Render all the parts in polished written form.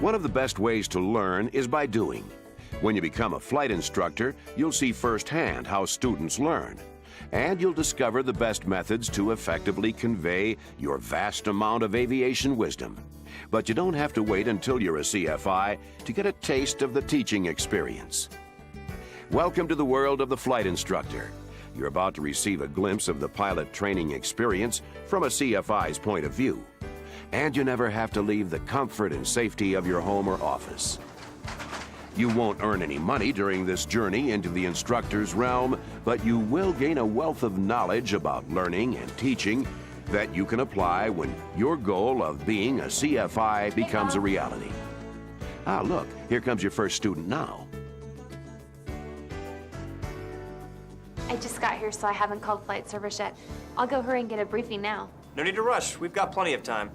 One of the best ways to learn is by doing. When you become a flight instructor, you'll see firsthand how students learn, and you'll discover the best methods to effectively convey your vast amount of aviation wisdom. But you don't have to wait until you're a CFI to get a taste of the teaching experience. Welcome to the world of the flight instructor. You're about to receive a glimpse of the pilot training experience from a CFI's point of view. And you never have to leave the comfort and safety of your home or office. You won't earn any money during this journey into the instructor's realm, but you will gain a wealth of knowledge about learning and teaching that you can apply when your goal of being a CFI becomes a reality. Ah, look, here comes your first student now. I just got here, so I haven't called flight service yet. I'll go hurry and get a briefing now. No need to rush. We've got plenty of time.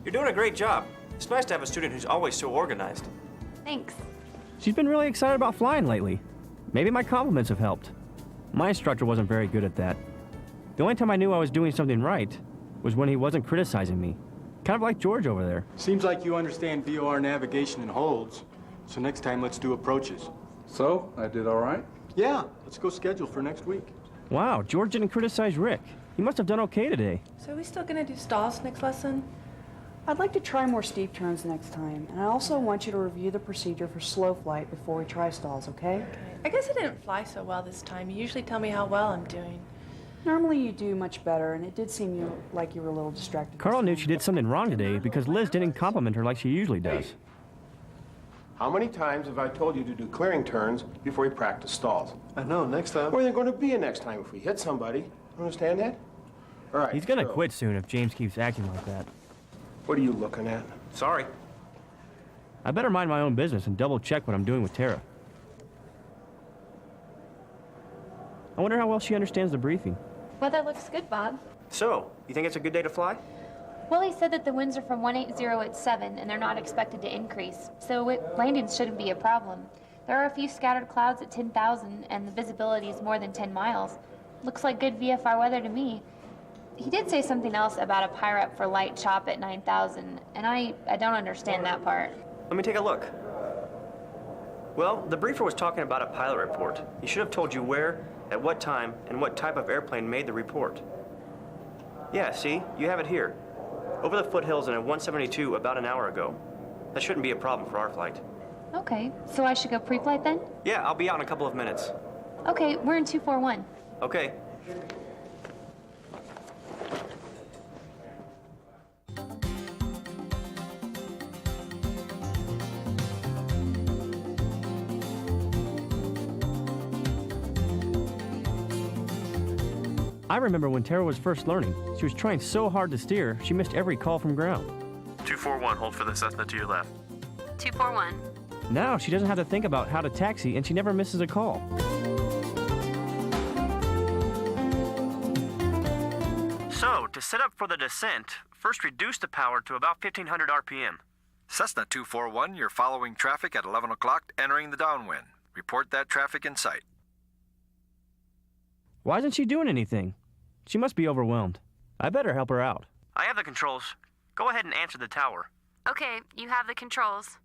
You're doing a great job. It's nice to have a student who's always so organized. Thanks. She's been really excited about flying lately. Maybe my compliments have helped. My instructor wasn't very good at that. The only time I knew I was doing something right was when he wasn't criticizing me. Kind of like George over there. Seems like you understand VOR navigation and holds. So next time, let's do approaches. So, I did all right? Yeah, let's go schedule for next week. Wow, George didn't criticize Rick. He must have done okay today. So are we still gonna do stalls next lesson? I'd like to try more steep turns next time, and I also want you to review the procedure for slow flight before we try stalls, okay? I guess I didn't fly so well this time. You usually tell me how well I'm doing. Normally you do much better, and it did seem like you were a little distracted. Carl knew she did something wrong today because Liz didn't compliment her like she usually does. How many times have I told you to do clearing turns before you practice stalls? I know, next time. Where are there going to be a next time if we hit somebody? Understand that? All right. He's gonna so, quit soon if James keeps acting like that. What are you looking at? Sorry. I better mind my own business and double check what I'm doing with Tara. I wonder how well she understands the briefing. Weather looks good, Bob. So, you think it's a good day to fly? Well, he said that the winds are from 180 at 7, and they're not expected to increase, so landings shouldn't be a problem. There are a few scattered clouds at 10,000, and the visibility is more than 10 miles. Looks like good VFR weather to me. He did say something else about a pirate for light chop at 9,000, and I don't understand that part. Let me take a look. Well, the briefer was talking about a pilot report. He should have told you where, at what time, and what type of airplane made the report. Yeah, see? You have it here. Over the foothills in a 172 about an hour ago. That shouldn't be a problem for our flight. Okay, so I should go pre-flight then? Yeah, I'll be out in a couple of minutes. Okay, we're in 241. Okay. I remember when Tara was first learning. She was trying so hard to steer, she missed every call from ground. 241, hold for the Cessna to your left. 241. Now she doesn't have to think about how to taxi, and she never misses a call. So, to set up for the descent, first reduce the power to about 1500 RPM. Cessna 241, you're following traffic at 11 o'clock, entering the downwind. Report that traffic in sight. Why isn't she doing anything? She must be overwhelmed. I better help her out. I have the controls. Go ahead and answer the tower. Okay, you have the controls.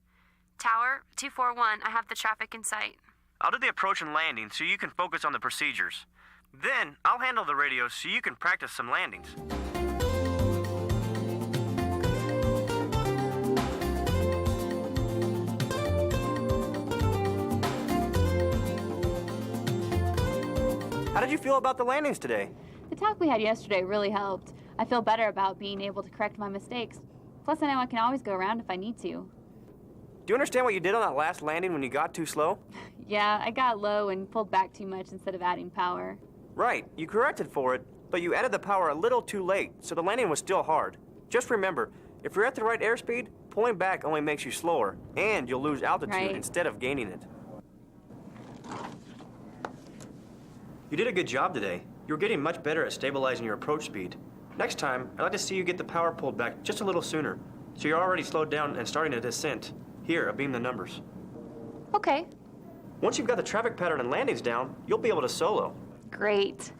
Tower, 241, I have the traffic in sight. I'll do the approach and landing so you can focus on the procedures. Then, I'll handle the radios so you can practice some landings. How did you feel about the landings today? The talk we had yesterday really helped. I feel better about being able to correct my mistakes. Plus, I know I can always go around if I need to. Do you understand what you did on that last landing when you got too slow? Yeah, I got low and pulled back too much instead of adding power. Right, you corrected for it, but you added the power a little too late, so the landing was still hard. Just remember, if you're at the right airspeed, pulling back only makes you slower, and you'll lose altitude instead of gaining it. You did a good job today. You're getting much better at stabilizing your approach speed. Next time, I'd like to see you get the power pulled back just a little sooner, so you're already slowed down and starting a descent. Here, I'll beam the numbers. Okay. Once you've got the traffic pattern and landings down, you'll be able to solo. Great.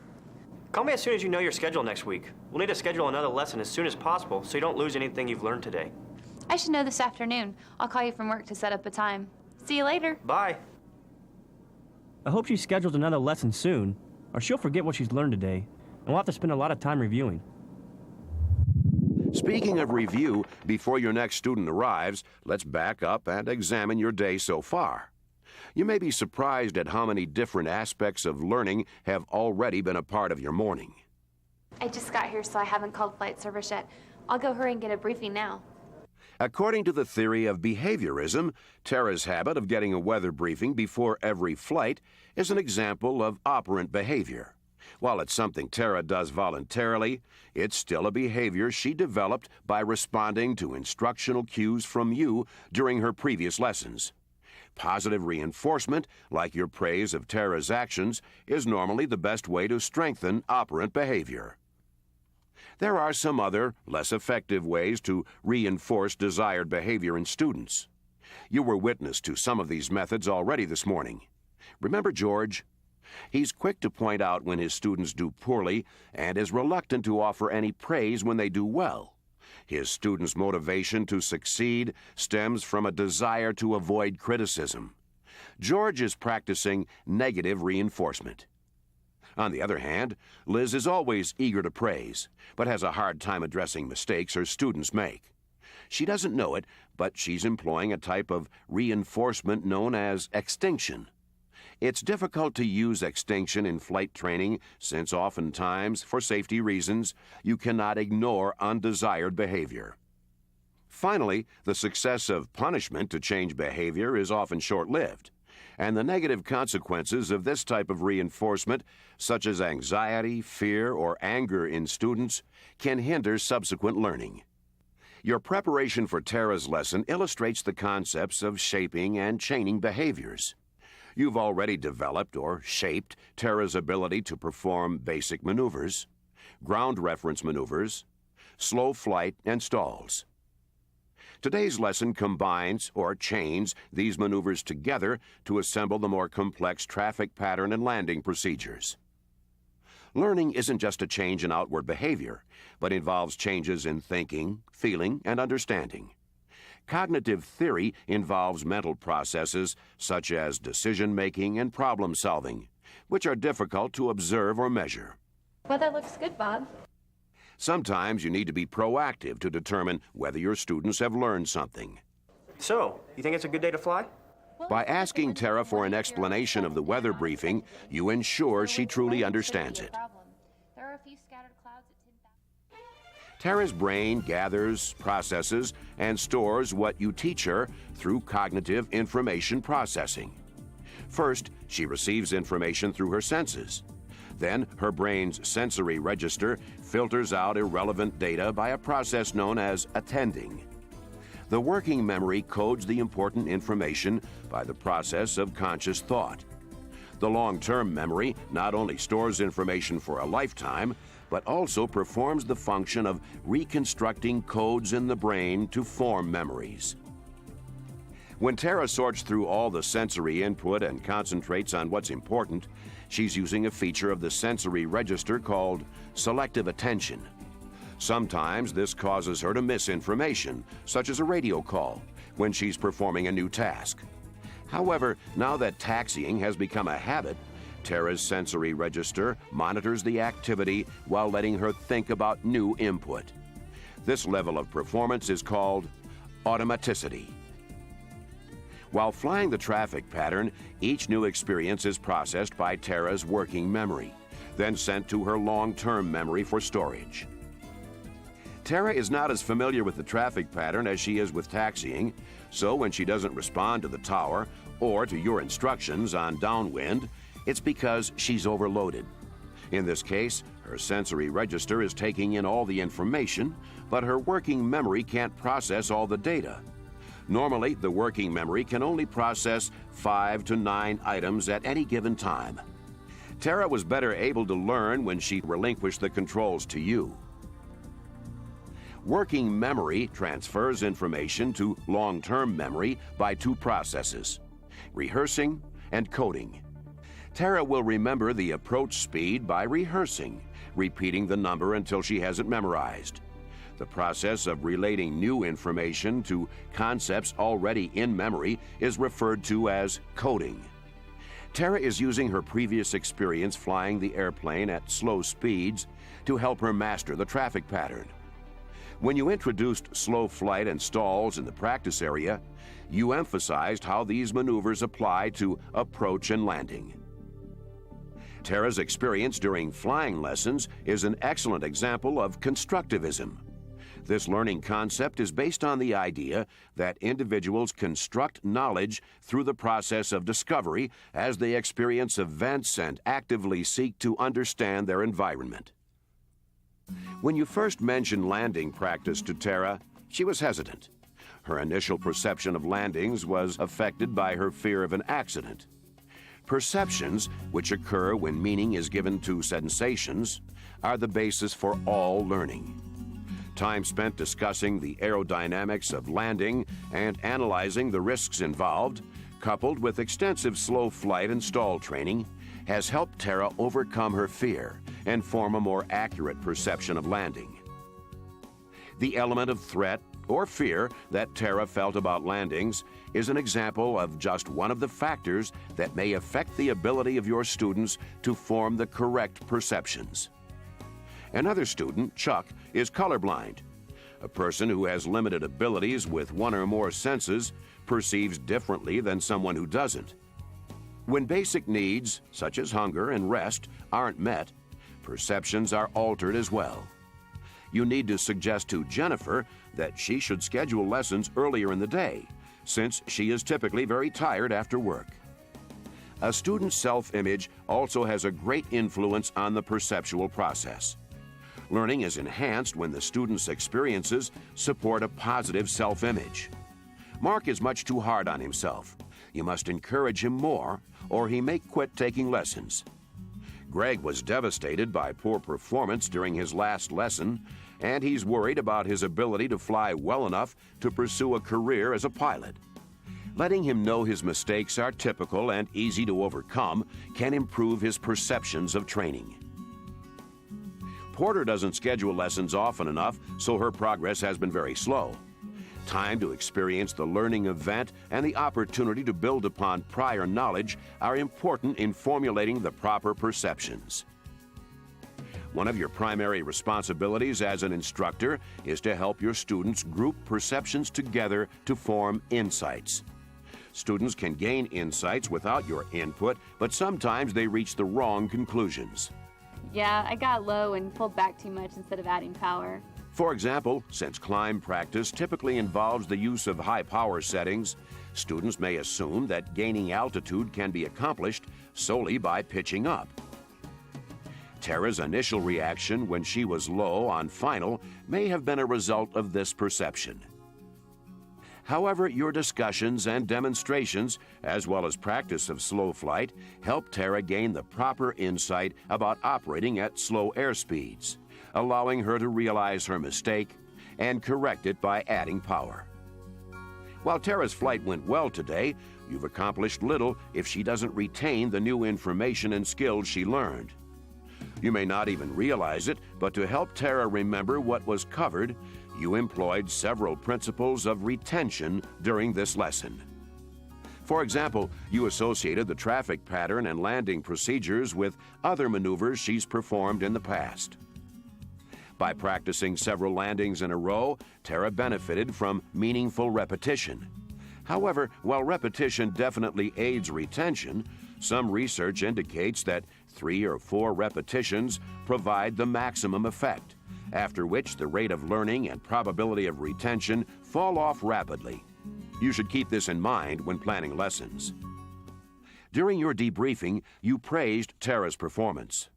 Call me as soon as you know your schedule next week. We'll need to schedule another lesson as soon as possible so you don't lose anything you've learned today. I should know this afternoon. I'll call you from work to set up a time. See you later. Bye. I hope she schedules another lesson soon, or she'll forget what she's learned today, and we'll have to spend a lot of time reviewing. Speaking of review, before your next student arrives, let's back up and examine your day so far. You may be surprised at how many different aspects of learning have already been a part of your morning. I just got here, so I haven't called flight service yet. I'll go hurry and get a briefing now. According to the theory of behaviorism, Tara's habit of getting a weather briefing before every flight is an example of operant behavior. While it's something Tara does voluntarily, it's still a behavior she developed by responding to instructional cues from you during her previous lessons. Positive reinforcement, like your praise of Tara's actions, is normally the best way to strengthen operant behavior. There are some other, less effective ways to reinforce desired behavior in students. You were witness to some of these methods already this morning. Remember George? He's quick to point out when his students do poorly and is reluctant to offer any praise when they do well. His students' motivation to succeed stems from a desire to avoid criticism. George is practicing negative reinforcement. On the other hand, Liz is always eager to praise, but has a hard time addressing mistakes her students make. She doesn't know it, but she's employing a type of reinforcement known as extinction. It's difficult to use extinction in flight training since oftentimes, for safety reasons, you cannot ignore undesired behavior. Finally, the success of punishment to change behavior is often short-lived, and the negative consequences of this type of reinforcement, such as anxiety, fear, or anger in students, can hinder subsequent learning. Your preparation for Tara's lesson illustrates the concepts of shaping and chaining behaviors. You've already developed or shaped Tara's ability to perform basic maneuvers, ground reference maneuvers, slow flight, and stalls. Today's lesson combines or chains these maneuvers together to assemble the more complex traffic pattern and landing procedures. Learning isn't just a change in outward behavior, but involves changes in thinking, feeling, and understanding. Cognitive theory involves mental processes such as decision-making and problem-solving, which are difficult to observe or measure. Weather looks good, Bob. Sometimes you need to be proactive to determine whether your students have learned something. So, you think it's a good day to fly? By asking Tara for an explanation of the weather briefing, you ensure she truly understands it. There are a few scattered clouds at 10,000. Tara's brain gathers, processes, and stores what you teach her through cognitive information processing. First, she receives information through her senses. Then, her brain's sensory register filters out irrelevant data by a process known as attending. The working memory codes the important information by the process of conscious thought. The long-term memory not only stores information for a lifetime, but also performs the function of reconstructing codes in the brain to form memories. When Tara sorts through all the sensory input and concentrates on what's important, she's using a feature of the sensory register called selective attention. Sometimes this causes her to miss information, such as a radio call, when she's performing a new task. However, now that taxiing has become a habit, Tara's sensory register monitors the activity while letting her think about new input. This level of performance is called automaticity. While flying the traffic pattern, each new experience is processed by Tara's working memory, then sent to her long-term memory for storage. Tara is not as familiar with the traffic pattern as she is with taxiing, so when she doesn't respond to the tower or to your instructions on downwind, it's because she's overloaded. In this case, her sensory register is taking in all the information, but her working memory can't process all the data. Normally, the working memory can only process 5 to 9 items at any given time. Tara was better able to learn when she relinquished the controls to you. Working memory transfers information to long-term memory by two processes: rehearsing and coding. Tara will remember the approach speed by rehearsing, repeating the number until she has it memorized. The process of relating new information to concepts already in memory is referred to as coding. Tara is using her previous experience flying the airplane at slow speeds to help her master the traffic pattern. When you introduced slow flight and stalls in the practice area, you emphasized how these maneuvers apply to approach and landing. Tara's experience during flying lessons is an excellent example of constructivism. This learning concept is based on the idea that individuals construct knowledge through the process of discovery as they experience events and actively seek to understand their environment. When you first mentioned landing practice to Tara, she was hesitant. Her initial perception of landings was affected by her fear of an accident. Perceptions, which occur when meaning is given to sensations, are the basis for all learning. Time spent discussing the aerodynamics of landing and analyzing the risks involved, coupled with extensive slow flight and stall training, has helped Tara overcome her fear and form a more accurate perception of landing. The element of threat or fear that Tara felt about landings is an example of just one of the factors that may affect the ability of your students to form the correct perceptions. Another student, Chuck, is colorblind. A person who has limited abilities with one or more senses perceives differently than someone who doesn't. When basic needs, such as hunger and rest, aren't met, perceptions are altered as well. You need to suggest to Jennifer that she should schedule lessons earlier in the day, since she is typically very tired after work. A student's self-image also has a great influence on the perceptual process. Learning is enhanced when the student's experiences support a positive self-image. Mark is much too hard on himself. You must encourage him more, or he may quit taking lessons. Greg was devastated by poor performance during his last lesson, and he's worried about his ability to fly well enough to pursue a career as a pilot. Letting him know his mistakes are typical and easy to overcome can improve his perceptions of training. Porter doesn't schedule lessons often enough, so her progress has been very slow. Time to experience the learning event and the opportunity to build upon prior knowledge are important in formulating the proper perceptions. One of your primary responsibilities as an instructor is to help your students group perceptions together to form insights. Students can gain insights without your input, but sometimes they reach the wrong conclusions. Yeah, I got low and pulled back too much instead of adding power. For example, since climb practice typically involves the use of high power settings, students may assume that gaining altitude can be accomplished solely by pitching up. Tara's initial reaction when she was low on final may have been a result of this perception. However, your discussions and demonstrations, as well as practice of slow flight, help Tara gain the proper insight about operating at slow airspeeds, allowing her to realize her mistake and correct it by adding power. While Tara's flight went well today, you've accomplished little if she doesn't retain the new information and skills she learned. You may not even realize it, but to help Tara remember what was covered, you employed several principles of retention during this lesson. For example, you associated the traffic pattern and landing procedures with other maneuvers she's performed in the past. By practicing several landings in a row, Tara benefited from meaningful repetition. However, while repetition definitely aids retention, some research indicates that 3 or 4 repetitions provide the maximum effect, after which the rate of learning and probability of retention fall off rapidly. You should keep this in mind when planning lessons. During your debriefing, you praised Tara's performance.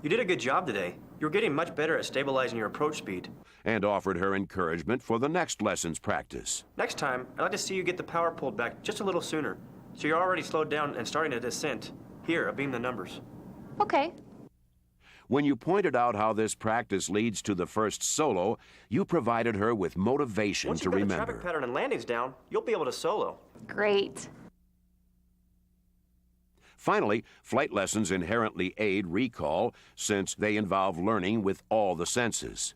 You did a good job today. You're getting much better at stabilizing your approach speed. And offered her encouragement for the next lesson's practice. Next time, I'd like to see you get the power pulled back just a little sooner, so you're already slowed down and starting a descent. Here, I'll beam the numbers. Okay. When you pointed out how this practice leads to the first solo, you provided her with motivation Once to you've got remember. the traffic pattern and landings down, you'll be able to solo. Great. Finally, flight lessons inherently aid recall since they involve learning with all the senses.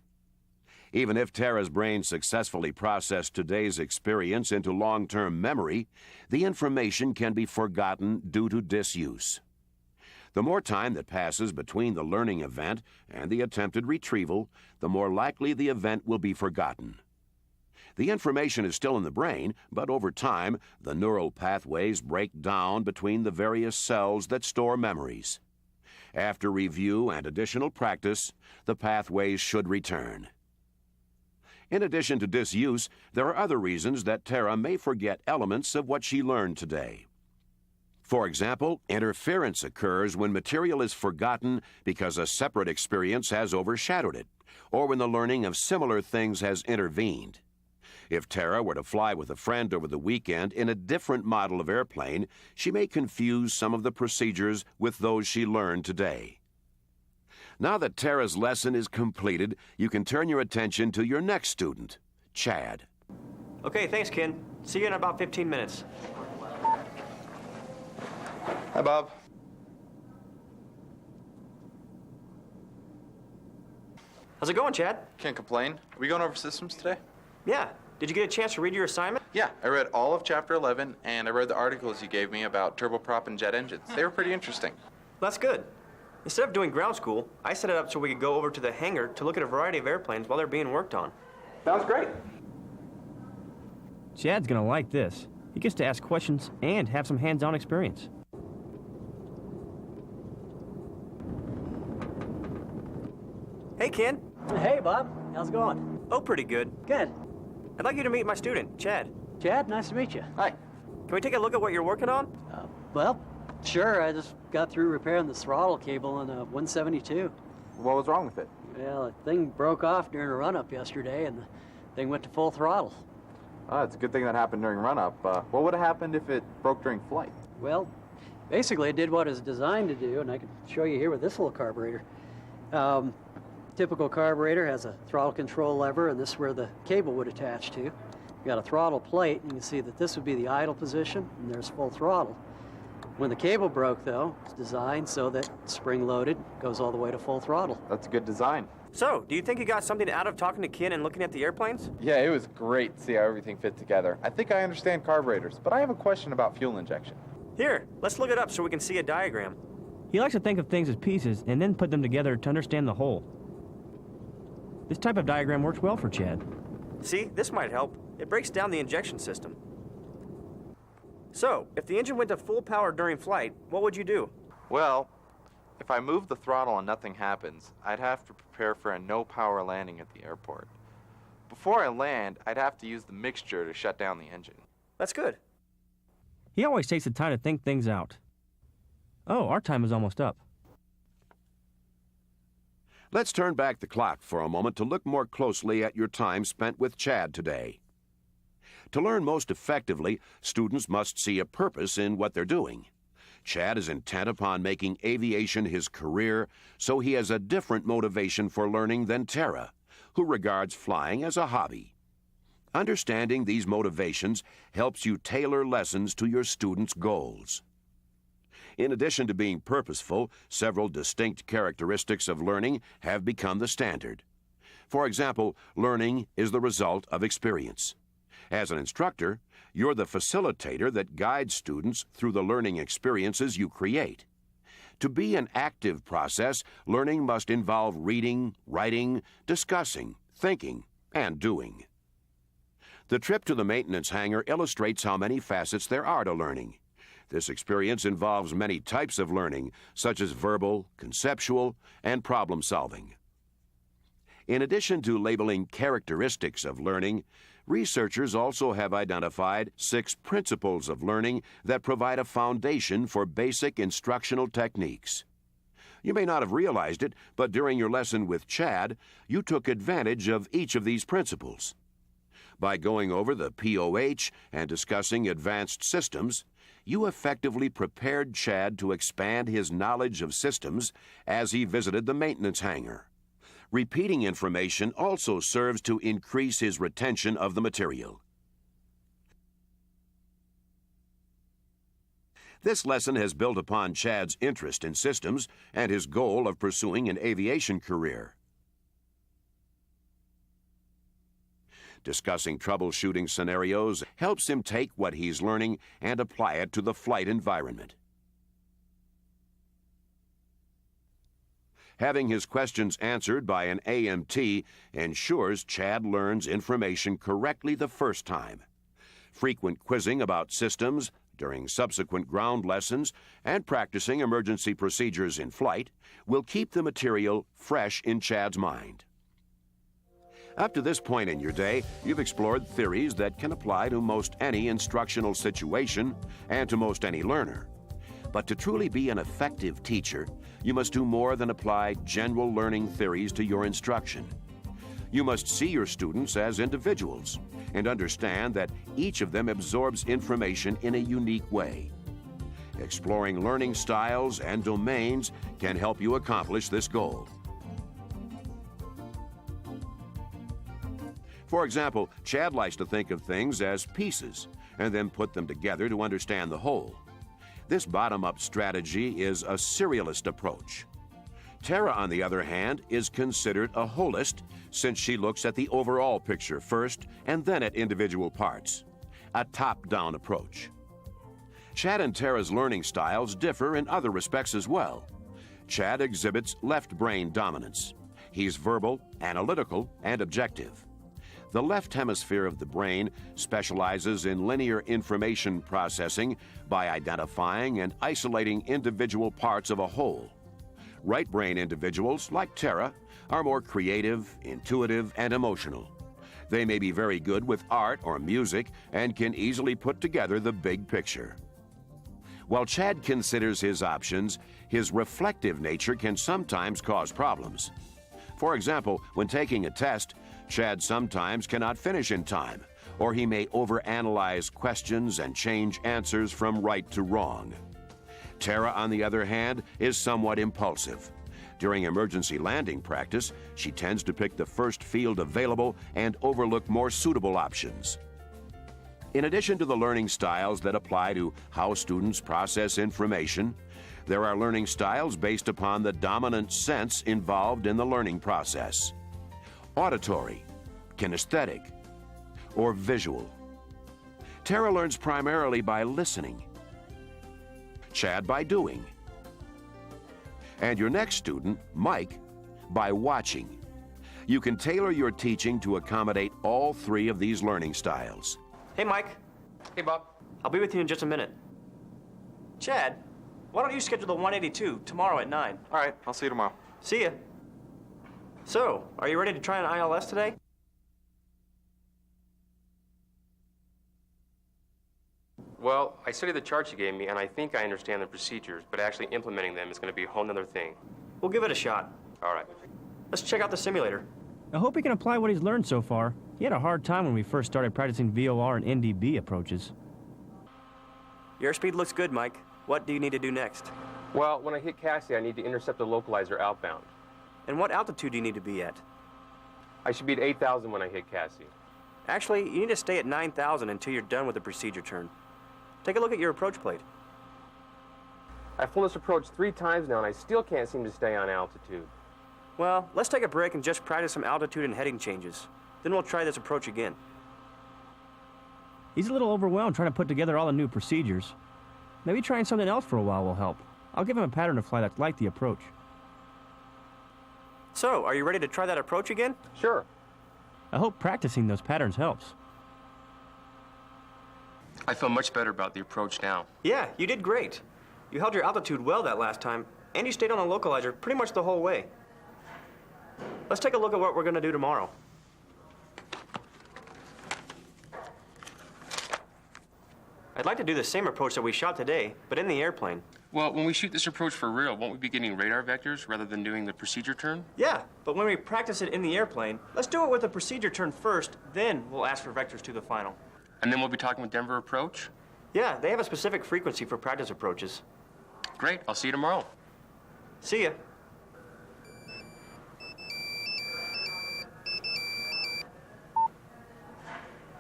Even if Tara's brain successfully processed today's experience into long-term memory, the information can be forgotten due to disuse. The more time that passes between the learning event and the attempted retrieval, the more likely the event will be forgotten. The information is still in the brain, but over time, the neural pathways break down between the various cells that store memories. After review and additional practice, the pathways should return. In addition to disuse, there are other reasons that Tara may forget elements of what she learned today. For example, interference occurs when material is forgotten because a separate experience has overshadowed it, or when the learning of similar things has intervened. If Tara were to fly with a friend over the weekend in a different model of airplane, she may confuse some of the procedures with those she learned today. Now that Tara's lesson is completed, you can turn your attention to your next student, Chad. Okay, thanks, Ken. See you in about 15 minutes. Hi, Bob. How's it going, Chad? Can't complain. Are we going over systems today? Yeah. Did you get a chance to read your assignment? Yeah, I read all of Chapter 11, and I read the articles you gave me about turboprop and jet engines. They were pretty interesting. That's good. Instead of doing ground school, I set it up so we could go over to the hangar to look at a variety of airplanes while they're being worked on. Sounds great. Chad's gonna like this. He gets to ask questions and have some hands-on experience. Hey, Ken. Hey, Bob. How's it going? Oh, pretty good. Good. I'd like you to meet my student, Chad. Chad, nice to meet you. Hi. Can we take a look at what you're working on? Well, sure. I just got through repairing the throttle cable on a 172. What was wrong with it? Well, the thing broke off during a run-up yesterday, and the thing went to full throttle. Oh, it's a good thing that happened during run-up. What would have happened if it broke during flight? Well, basically it did what it was designed to do, and I can show you here with this little carburetor. Typical carburetor has a throttle control lever, and this is where the cable would attach to. You got a throttle plate, and you can see that this would be the idle position, and there's full throttle. When the cable broke, though, it's designed so that spring-loaded goes all the way to full throttle. That's a good design. So, do you think you got something out of talking to Ken and looking at the airplanes? Yeah, it was great to see how everything fit together. I think I understand carburetors, but I have a question about fuel injection. Here, let's look it up so we can see a diagram. He likes to think of things as pieces and then put them together to understand the whole. This type of diagram works well for Chad. See, this might help. It breaks down the injection system. So, if the engine went to full power during flight, what would you do? Well, if I move the throttle and nothing happens, I'd have to prepare for a no-power landing at the airport. Before I land, I'd have to use the mixture to shut down the engine. That's good. He always takes the time to think things out. Oh, our time is almost up. Let's turn back the clock for a moment to look more closely at your time spent with Chad today. To learn most effectively, students must see a purpose in what they're doing. Chad is intent upon making aviation his career, so he has a different motivation for learning than Tara, who regards flying as a hobby. Understanding these motivations helps you tailor lessons to your students' goals. In addition to being purposeful, several distinct characteristics of learning have become the standard. For example, learning is the result of experience. As an instructor, you're the facilitator that guides students through the learning experiences you create. To be an active process, learning must involve reading, writing, discussing, thinking, and doing. The trip to the maintenance hangar illustrates how many facets there are to learning. This experience involves many types of learning, such as verbal, conceptual, and problem solving. In addition to labeling characteristics of learning, researchers also have identified 6 principles of learning that provide a foundation for basic instructional techniques. You may not have realized it, but during your lesson with Chad, you took advantage of each of these principles. By going over the POH and discussing advanced systems, you effectively prepared Chad to expand his knowledge of systems as he visited the maintenance hangar. Repeating information also serves to increase his retention of the material. This lesson has built upon Chad's interest in systems and his goal of pursuing an aviation career. Discussing troubleshooting scenarios helps him take what he's learning and apply it to the flight environment. Having his questions answered by an AMT ensures Chad learns information correctly the first time. Frequent quizzing about systems during subsequent ground lessons and practicing emergency procedures in flight will keep the material fresh in Chad's mind. Up to this point in your day, you've explored theories that can apply to most any instructional situation and to most any learner. But to truly be an effective teacher, you must do more than apply general learning theories to your instruction. You must see your students as individuals and understand that each of them absorbs information in a unique way. Exploring learning styles and domains can help you accomplish this goal. For example, Chad likes to think of things as pieces and then put them together to understand the whole. This bottom-up strategy is a serialist approach. Tara, on the other hand, is considered a holist since she looks at the overall picture first and then at individual parts. A top-down approach. Chad and Tara's learning styles differ in other respects as well. Chad exhibits left brain dominance. He's verbal, analytical, and objective. The left hemisphere of the brain specializes in linear information processing by identifying and isolating individual parts of a whole. Right brain individuals, like Tara, are more creative, intuitive, and emotional. They may be very good with art or music and can easily put together the big picture. While Chad considers his options, his reflective nature can sometimes cause problems. For example, when taking a test, Chad sometimes cannot finish in time, or he may overanalyze questions and change answers from right to wrong. Tara, on the other hand, is somewhat impulsive. During emergency landing practice, she tends to pick the first field available and overlook more suitable options. In addition to the learning styles that apply to how students process information, there are learning styles based upon the dominant sense involved in the learning process. Auditory, kinesthetic, or visual. Tara learns primarily by listening. Chad by doing. And your next student, Mike, by watching. You can tailor your teaching to accommodate all three of these learning styles. Hey, Mike. Hey, Bob. I'll be with you in just a minute. Chad, why don't you schedule the 182 tomorrow at 9? All right, I'll see you tomorrow. See ya. So, are you ready to try an ILS today? Well, I studied the charts you gave me, and I think I understand the procedures, but actually implementing them is going to be a whole nother thing. We'll give it a shot. All right. Let's check out the simulator. I hope he can apply what he's learned so far. He had a hard time when we first started practicing VOR and NDB approaches. Your speed looks good, Mike. What do you need to do next? Well, when I hit Cassie, I need to intercept the localizer outbound. And what altitude do you need to be at? I should be at 8,000 when I hit Cassie. Actually, you need to stay at 9,000 until you're done with the procedure turn. Take a look at your approach plate. I've flown this approach 3 times now, and I still can't seem to stay on altitude. Well, let's take a break and just practice some altitude and heading changes. Then we'll try this approach again. He's a little overwhelmed trying to put together all the new procedures. Maybe trying something else for a while will help. I'll give him a pattern to fly that's like the approach. So, are you ready to try that approach again? Sure. I hope practicing those patterns helps. I feel much better about the approach now. Yeah, you did great. You held your altitude well that last time, and you stayed on the localizer pretty much the whole way. Let's take a look at what we're going to do tomorrow. I'd like to do the same approach that we shot today, but in the airplane. Well, when we shoot this approach for real, won't we be getting radar vectors rather than doing the procedure turn? Yeah, but when we practice it in the airplane, let's do it with the procedure turn first, then we'll ask for vectors to the final. And then we'll be talking with Denver approach? Yeah, they have a specific frequency for practice approaches. Great, I'll see you tomorrow. See ya.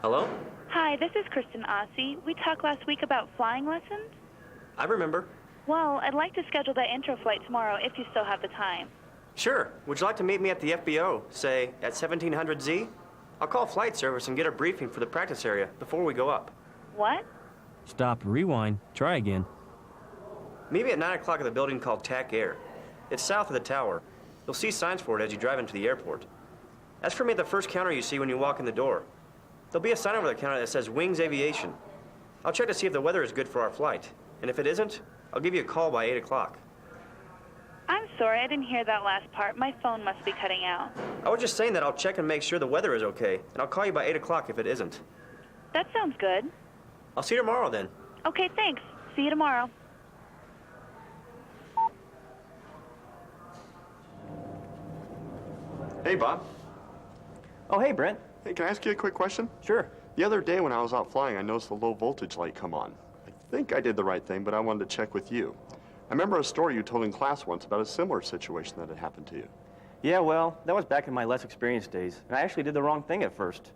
Hello? Hi, this is Kristen Ossie. We talked last week about flying lessons. I remember. Well, I'd like to schedule that intro flight tomorrow if you still have the time. Sure. Would you like to meet me at the FBO, say, at 1700 Z? I'll call flight service and get a briefing for the practice area before we go up. What? Stop, rewind, try again. Meet me at 9 o'clock at the building called TAC Air. It's south of the tower. You'll see signs for it as you drive into the airport. Ask for me at the first counter you see when you walk in the door. There'll be a sign over the counter that says Wings Aviation. I'll check to see if the weather is good for our flight. And if it isn't, I'll give you a call by 8 o'clock. I'm sorry, I didn't hear that last part. My phone must be cutting out. I was just saying that I'll check and make sure the weather is okay, and I'll call you by 8 o'clock if it isn't. That sounds good. I'll see you tomorrow then. Okay, thanks. See you tomorrow. Hey, Bob. Oh, hey, Brent. Hey, can I ask you a quick question? Sure. The other day when I was out flying, I noticed the low voltage light come on. I think I did the right thing, but I wanted to check with you. I remember a story you told in class once about a similar situation that had happened to you. Yeah, well, that was back in my less experienced days, and I actually did the wrong thing at first.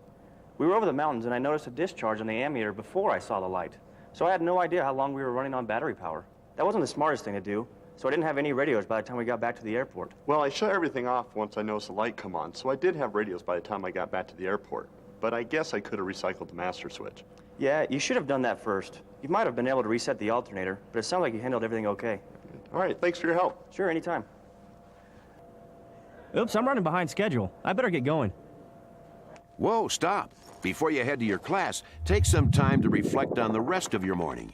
We were over the mountains, and I noticed a discharge on the ammeter before I saw the light. So I had no idea how long we were running on battery power. That wasn't the smartest thing to do, so I didn't have any radios by the time we got back to the airport. Well, I shut everything off once I noticed the light come on, so I did have radios by the time I got back to the airport. But I guess I could have recycled the master switch. Yeah, you should have done that first. You might have been able to reset the alternator, but it sounded like you handled everything okay. All right, thanks for your help. Sure, anytime. Oops, I'm running behind schedule. I better get going. Whoa, stop. Before you head to your class, take some time to reflect on the rest of your morning.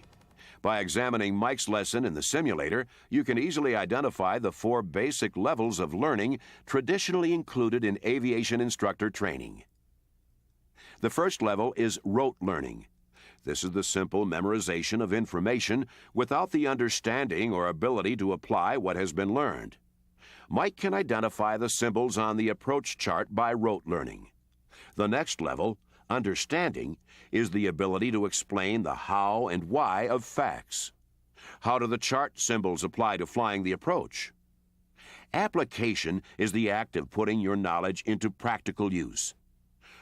By examining Mike's lesson in the simulator, you can easily identify the 4 basic levels of learning traditionally included in aviation instructor training. The first level is rote learning. This is the simple memorization of information without the understanding or ability to apply what has been learned. Mike can identify the symbols on the approach chart by rote learning. The next level, understanding, is the ability to explain the how and why of facts. How do the chart symbols apply to flying the approach? Application is the act of putting your knowledge into practical use.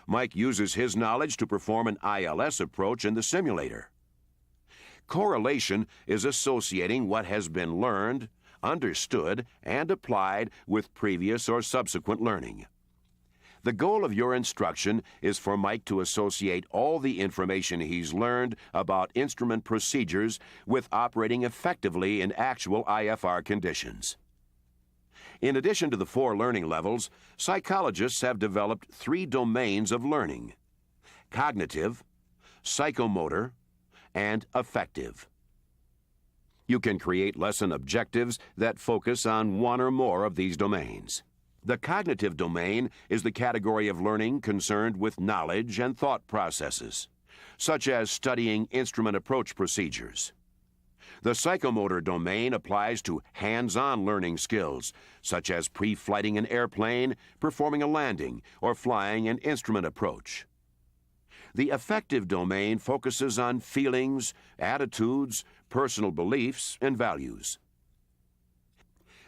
Mike uses his knowledge to perform an ILS approach in the simulator. Correlation is associating what has been learned, understood, and applied with previous or subsequent learning. The goal of your instruction is for Mike to associate all the information he's learned about instrument procedures with operating effectively in actual IFR conditions. In addition to the 4 learning levels, psychologists have developed 3 domains of learning: cognitive, psychomotor, and affective. You can create lesson objectives that focus on one or more of these domains. The cognitive domain is the category of learning concerned with knowledge and thought processes, such as studying instrument approach procedures. The psychomotor domain applies to hands-on learning skills, such as pre-flighting an airplane, performing a landing, or flying an instrument approach. The affective domain focuses on feelings, attitudes, personal beliefs, and values.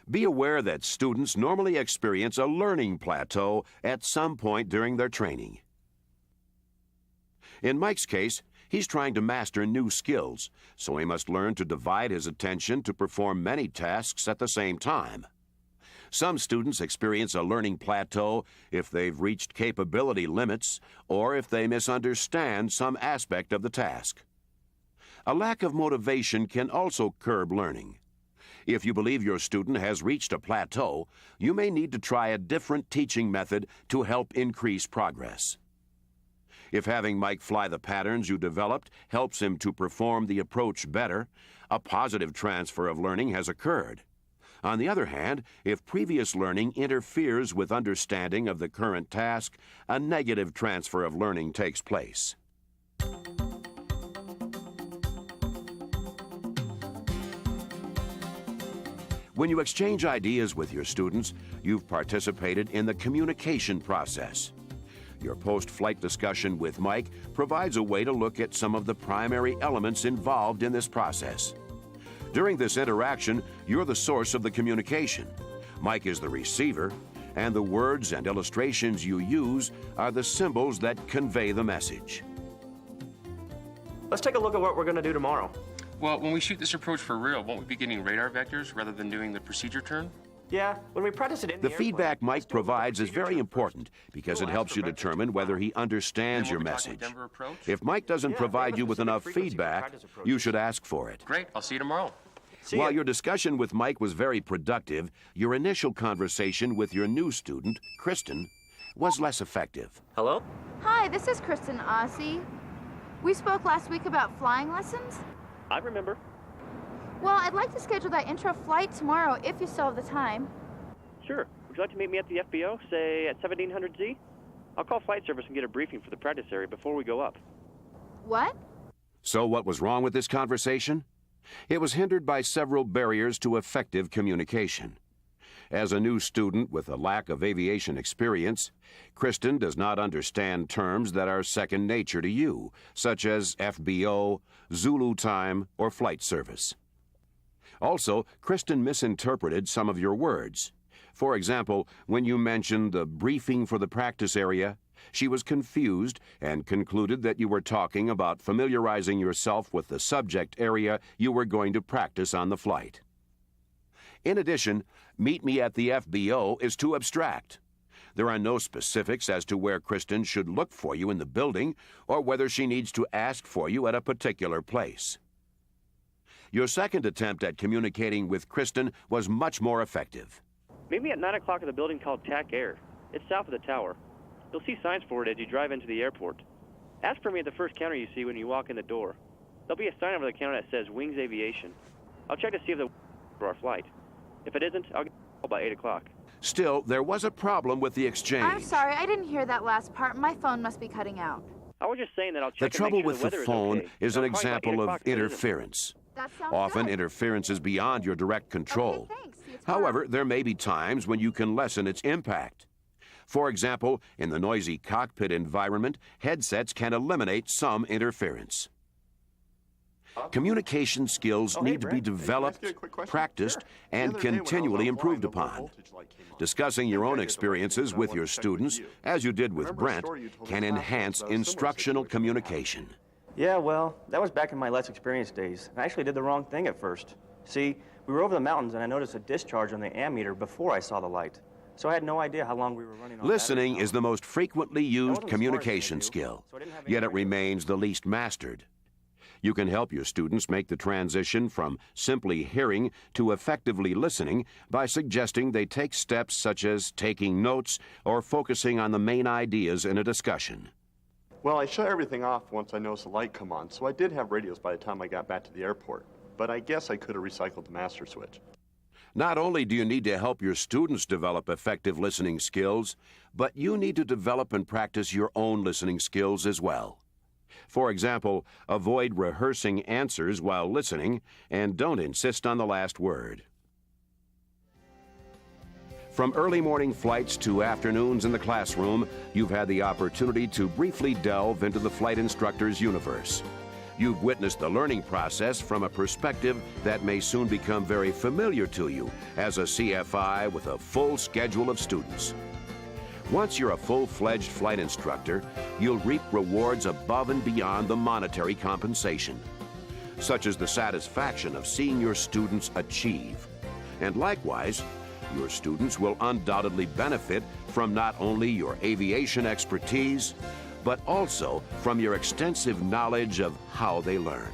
Be aware that students normally experience a learning plateau at some point during their training. In Mike's case, he's trying to master new skills, so he must learn to divide his attention to perform many tasks at the same time. Some students experience a learning plateau if they've reached capability limits or if they misunderstand some aspect of the task. A lack of motivation can also curb learning. If you believe your student has reached a plateau, you may need to try a different teaching method to help increase progress. If having Mike fly the patterns you developed helps him to perform the approach better, a positive transfer of learning has occurred. On the other hand, if previous learning interferes with understanding of the current task, a negative transfer of learning takes place. When you exchange ideas with your students, you've participated in the communication process. Your post-flight discussion with Mike provides a way to look at some of the primary elements involved in this process. During this interaction, you're the source of the communication. Mike is the receiver, and the words and illustrations you use are the symbols that convey the message. Let's take a look at what we're going to do tomorrow. Well, when we shoot this approach for real, won't we be getting radar vectors rather than doing the procedure turn? Yeah, when we practice it in The feedback Mike provides is very important because it helps you determine whether he understands your message. If Mike doesn't provide you with enough feedback, you should ask for it. Great, I'll see you tomorrow. While your discussion with Mike was very productive, your initial conversation with your new student, Kristen, was less effective. Hello? Hi, this is Kristen Ossie. We spoke last week about flying lessons. I remember. Well, I'd like to schedule that intro flight tomorrow if you still have the time. Sure. Would you like to meet me at the FBO, say at 1700Z? I'll call flight service and get a briefing for the practice area before we go up. What? So what was wrong with this conversation? It was hindered by several barriers to effective communication. As a new student with a lack of aviation experience, Kristen does not understand terms that are second nature to you, such as FBO, Zulu time, or flight service. Also, Kristen misinterpreted some of your words. For example, when you mentioned the briefing for the practice area, she was confused and concluded that you were talking about familiarizing yourself with the subject area you were going to practice on the flight. In addition, meet me at the FBO is too abstract. There are no specifics as to where Kristen should look for you in the building or whether she needs to ask for you at a particular place. Your second attempt at communicating with Kristen was much more effective. Meet me at 9 o'clock at the building called TAC Air. It's south of the tower. You'll see signs for it as you drive into the airport. Ask for me at the first counter you see when you walk in the door. There'll be a sign over the counter that says Wings Aviation. I'll check to see if the for our flight. If it isn't, I'll get a call by 8 o'clock. Still, there was a problem with the exchange. I'm sorry, I didn't hear that last part. My phone must be cutting out. I was just saying that I'll The check trouble and make sure with the the weather phone is okay. is an I'll call you by 8 example of o'clock if it isn't. interference. That sounds Often, good. interference is beyond your direct control. Okay, thanks. See you tomorrow. However, there may be times when you can lessen its impact. For example, in the noisy cockpit environment, headsets can eliminate some interference. Communication skills need to be developed, practiced, and continually improved upon. Discussing your own experiences with your students, as you did with Brent, can enhance instructional communication. Yeah, well, that was back in my less experienced days. I actually did the wrong thing at first. See, we were over the mountains and I noticed a discharge on the ammeter before I saw the light. So I had no idea how long we were running on Listening is the most frequently used communication skill, yet it remains the least mastered. You can help your students make the transition from simply hearing to effectively listening by suggesting they take steps such as taking notes or focusing on the main ideas in a discussion. Well, I shut everything off once I noticed the light come on, so I did have radios by the time I got back to the airport. But I guess I could have recycled the master switch. Not only do you need to help your students develop effective listening skills, but you need to develop and practice your own listening skills as well. For example, avoid rehearsing answers while listening and don't insist on the last word. From early morning flights to afternoons in the classroom, you've had the opportunity to briefly delve into the flight instructor's universe. You've witnessed the learning process from a perspective that may soon become very familiar to you as a CFI with a full schedule of students. Once you're a full-fledged flight instructor, you'll reap rewards above and beyond the monetary compensation, such as the satisfaction of seeing your students achieve. And likewise, your students will undoubtedly benefit from not only your aviation expertise, but also from your extensive knowledge of how they learn.